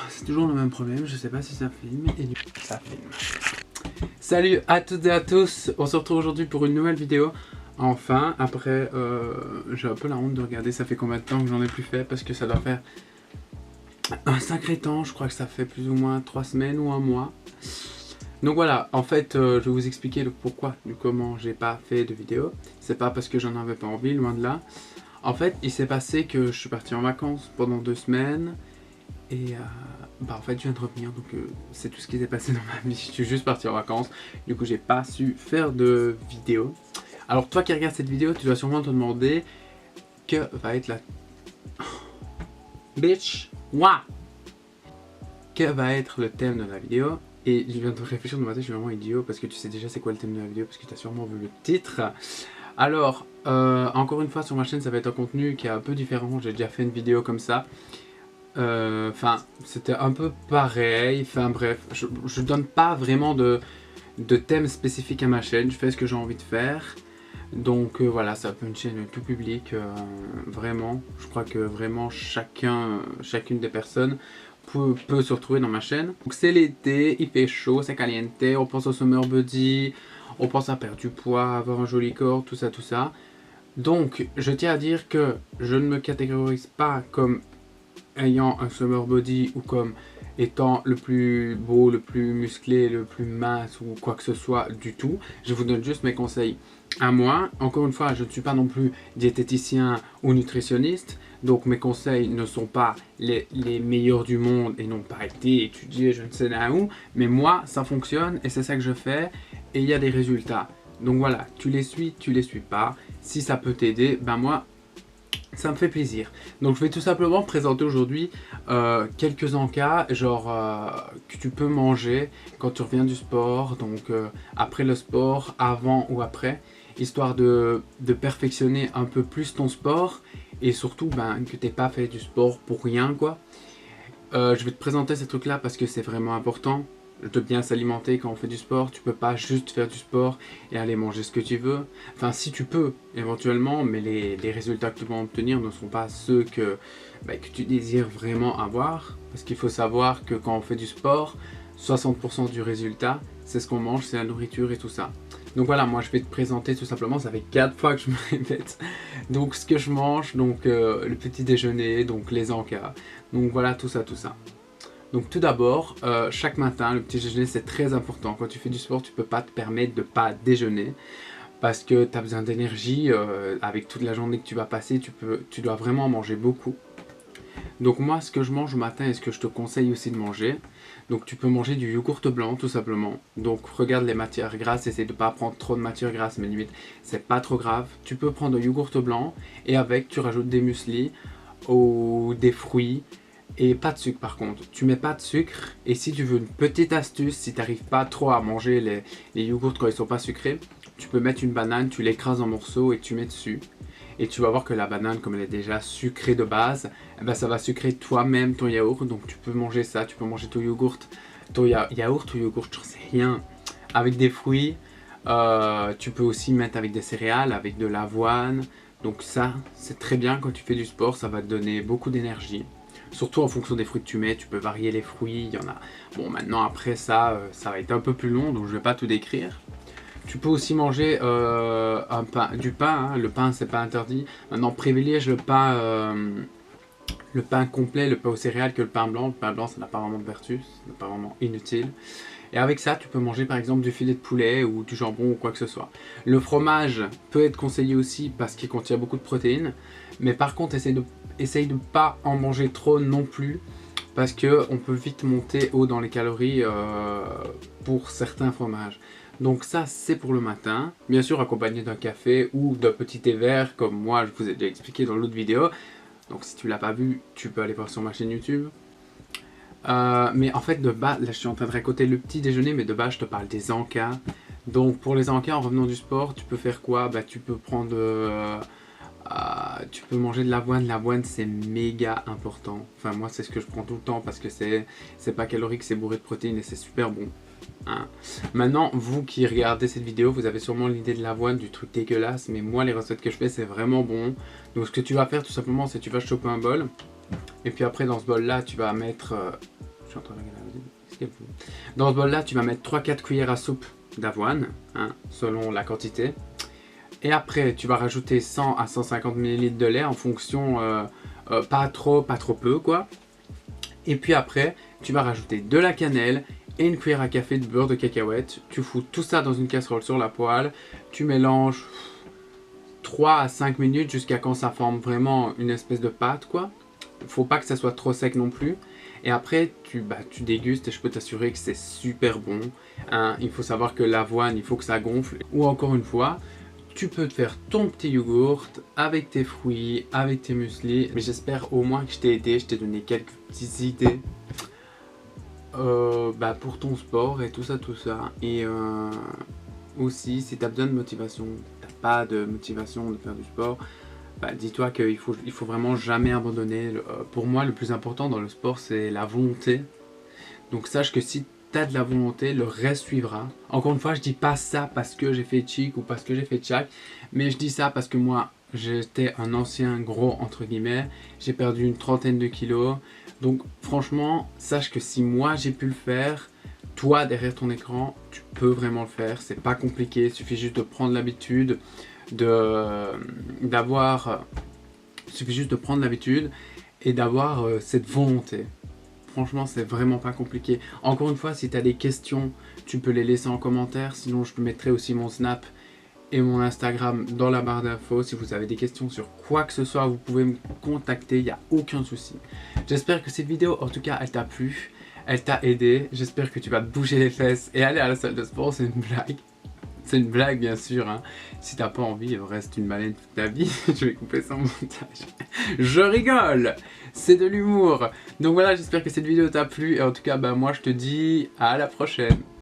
c'est toujours le même problème, je sais pas si ça filme et du coup ça filme. Salut à toutes et à tous, on se retrouve aujourd'hui pour une nouvelle vidéo. Enfin, après, j'ai un peu la honte de regarder ça fait combien de temps que j'en ai plus fait parce que ça doit faire un sacré temps, je crois que ça fait plus ou moins 3 semaines ou un mois. Donc voilà, en fait, je vais vous expliquer le pourquoi du comment j'ai pas fait de vidéo. C'est pas parce que j'en avais pas envie, loin de là. En fait, il s'est passé que je suis parti en vacances pendant 2 semaines. Et en fait je viens de revenir, donc c'est tout ce qui s'est passé dans ma vie. Je suis juste parti en vacances, du coup j'ai pas su faire de vidéo. Alors toi qui regardes cette vidéo, tu dois sûrement te demander que va être la... Bitch, ouah, que va être le thème de la vidéo. Et je viens de réfléchir de matin, je suis vraiment idiot parce que tu sais déjà c'est quoi le thème de la vidéo parce que tu as sûrement vu le titre. Alors, encore une fois sur ma chaîne ça va être un contenu qui est un peu différent, j'ai déjà fait une vidéo comme ça. Enfin, c'était un peu pareil, enfin bref, je donne pas vraiment de thème spécifique à ma chaîne, je fais ce que j'ai envie de faire. Donc voilà, c'est un peu une chaîne tout public, vraiment. Je crois que vraiment chacune des personnes peut se retrouver dans ma chaîne. Donc c'est l'été, il fait chaud, c'est caliente, on pense au summer body, on pense à perdre du poids, avoir un joli corps, tout ça, tout ça. Donc je tiens à dire que je ne me catégorise pas comme ayant un summer body ou comme étant le plus beau, le plus musclé, le plus mince ou quoi que ce soit du tout. Je vous donne juste mes conseils à moi. Encore une fois, je ne suis pas non plus diététicien ou nutritionniste, donc mes conseils ne sont pas les meilleurs du monde et n'ont pas été étudiés je ne sais là où, mais moi ça fonctionne et c'est ça que je fais et il y a des résultats. Donc voilà, tu les suis pas. Si ça peut t'aider, ben moi ça me fait plaisir. Donc je vais tout simplement présenter aujourd'hui quelques encas, genre que tu peux manger quand tu reviens du sport, donc après le sport, avant ou après, histoire de perfectionner un peu plus ton sport et surtout que tu n'aies pas fait du sport pour rien quoi. Je vais te présenter ces trucs là parce que c'est vraiment important de bien s'alimenter quand on fait du sport. Tu peux pas juste faire du sport et aller manger ce que tu veux. Enfin si tu peux éventuellement, mais les résultats que tu vas obtenir ne sont pas ceux que tu désires vraiment avoir. Parce qu'il faut savoir que quand on fait du sport, 60% du résultat c'est ce qu'on mange, c'est la nourriture et tout ça. Donc voilà, moi je vais te présenter tout simplement, ça fait 4 fois que je me répète. Donc ce que je mange, donc le petit déjeuner, donc les encas. Donc voilà, tout ça, tout ça. Donc tout d'abord, chaque matin, le petit déjeuner c'est très important. Quand tu fais du sport, tu peux pas te permettre de pas déjeuner. Parce que tu as besoin d'énergie, avec toute la journée que tu vas passer, tu dois vraiment manger beaucoup. Donc moi, ce que je mange au matin et ce que je te conseille aussi de manger, donc tu peux manger du yogourt blanc tout simplement. Donc regarde les matières grasses, essaie de pas prendre trop de matières grasses, mais limite c'est pas trop grave. Tu peux prendre du yogourt blanc et avec tu rajoutes des muesli ou des fruits. Et pas de sucre par contre, tu mets pas de sucre. Et si tu veux une petite astuce, si tu n'arrives pas trop à manger les yogourts quand ils sont pas sucrés, tu peux mettre une banane, tu l'écrases en morceaux et tu mets dessus. Et tu vas voir que la banane, comme elle est déjà sucrée de base, ça va sucrer toi-même ton yaourt. Donc tu peux manger ça, tu peux manger ton yaourt, yaourt ou yogourt, j'en sais rien, avec des fruits. Tu peux aussi mettre avec des céréales, avec de l'avoine. Donc ça, c'est très bien quand tu fais du sport, ça va te donner beaucoup d'énergie. Surtout en fonction des fruits que tu mets, tu peux varier les fruits, il y en a. Bon maintenant après ça, ça va être un peu plus long, donc je vais pas tout décrire. Tu peux aussi manger du pain, hein. Le pain c'est pas interdit. Maintenant privilège le pain complet, le pain aux céréales que le pain blanc. Le pain blanc ça n'a pas vraiment de vertu, c'est pas vraiment inutile. Et avec ça, tu peux manger par exemple du filet de poulet ou du jambon ou quoi que ce soit. Le fromage peut être conseillé aussi parce qu'il contient beaucoup de protéines. Mais par contre, essaye de pas en manger trop non plus. Parce qu'on peut vite monter haut dans les calories pour certains fromages. Donc ça, c'est pour le matin. Bien sûr, accompagné d'un café ou d'un petit thé vert, comme moi, je vous ai déjà expliqué dans l'autre vidéo. Donc si tu l'as pas vu, tu peux aller voir sur ma chaîne YouTube. Mais en fait de base, là je suis en train de récolter le petit déjeuner, mais de base je te parle des encas. Donc pour les encas en revenant du sport, tu peux faire quoi? Tu peux prendre, tu peux manger de l'avoine. L'avoine c'est méga important. Enfin moi c'est ce que je prends tout le temps parce que c'est pas calorique, c'est bourré de protéines et c'est super bon. Hein. Maintenant vous qui regardez cette vidéo, vous avez sûrement l'idée de l'avoine, du truc dégueulasse, mais moi les recettes que je fais c'est vraiment bon. Donc ce que tu vas faire tout simplement c'est tu vas choper un bol. Et puis après dans ce bol là tu vas mettre Je suis en train de regarder la vidéo. Qu'est-ce qu'elle fout? Dans ce bol-là, tu vas mettre 3-4 cuillères à soupe d'avoine, hein, selon la quantité. Et après, tu vas rajouter 100 à 150 ml de lait en fonction, pas trop peu, quoi. Et puis après, tu vas rajouter de la cannelle et une cuillère à café de beurre de cacahuète. Tu fous tout ça dans une casserole sur la poêle. Tu mélanges 3 à 5 minutes jusqu'à quand ça forme vraiment une espèce de pâte, quoi. Faut pas que ça soit trop sec non plus. Et après, tu dégustes et je peux t'assurer que c'est super bon. Hein, il faut savoir que l'avoine, il faut que ça gonfle. Ou encore une fois, tu peux te faire ton petit yogourt avec tes fruits, avec tes muesli. Mais j'espère au moins que je t'ai aidé, je t'ai donné quelques petites idées pour ton sport et tout ça. Et aussi, si tu as besoin de motivation, tu n'as pas de motivation de faire du sport, dis-toi qu'il faut vraiment jamais abandonner. Pour moi, le plus important dans le sport, c'est la volonté. Donc sache que si tu as de la volonté, le reste suivra. Encore une fois, je dis pas ça parce que j'ai fait chic ou parce que j'ai fait tchac, mais je dis ça parce que moi, j'étais un ancien gros entre guillemets. J'ai perdu une trentaine de kilos. Donc franchement, sache que si moi j'ai pu le faire, toi derrière ton écran, tu peux vraiment le faire. C'est pas compliqué, il suffit juste de prendre l'habitude, et d'avoir cette volonté. Franchement, c'est vraiment pas compliqué. Encore une fois, si tu as des questions, tu peux les laisser en commentaire. Sinon, je te mettrai aussi mon Snap et mon Instagram dans la barre d'infos. Si vous avez des questions sur quoi que ce soit, vous pouvez me contacter, il n'y a aucun souci. J'espère que cette vidéo, en tout cas, elle t'a plu, elle t'a aidé. J'espère que tu vas te bouger les fesses et aller à la salle de sport, c'est une blague. C'est une blague, bien sûr. Hein. Si t'as pas envie, reste une baleine toute ta vie. Je vais couper ça en montage. Je rigole. C'est de l'humour. Donc voilà, j'espère que cette vidéo t'a plu. Et en tout cas, moi, je te dis à la prochaine.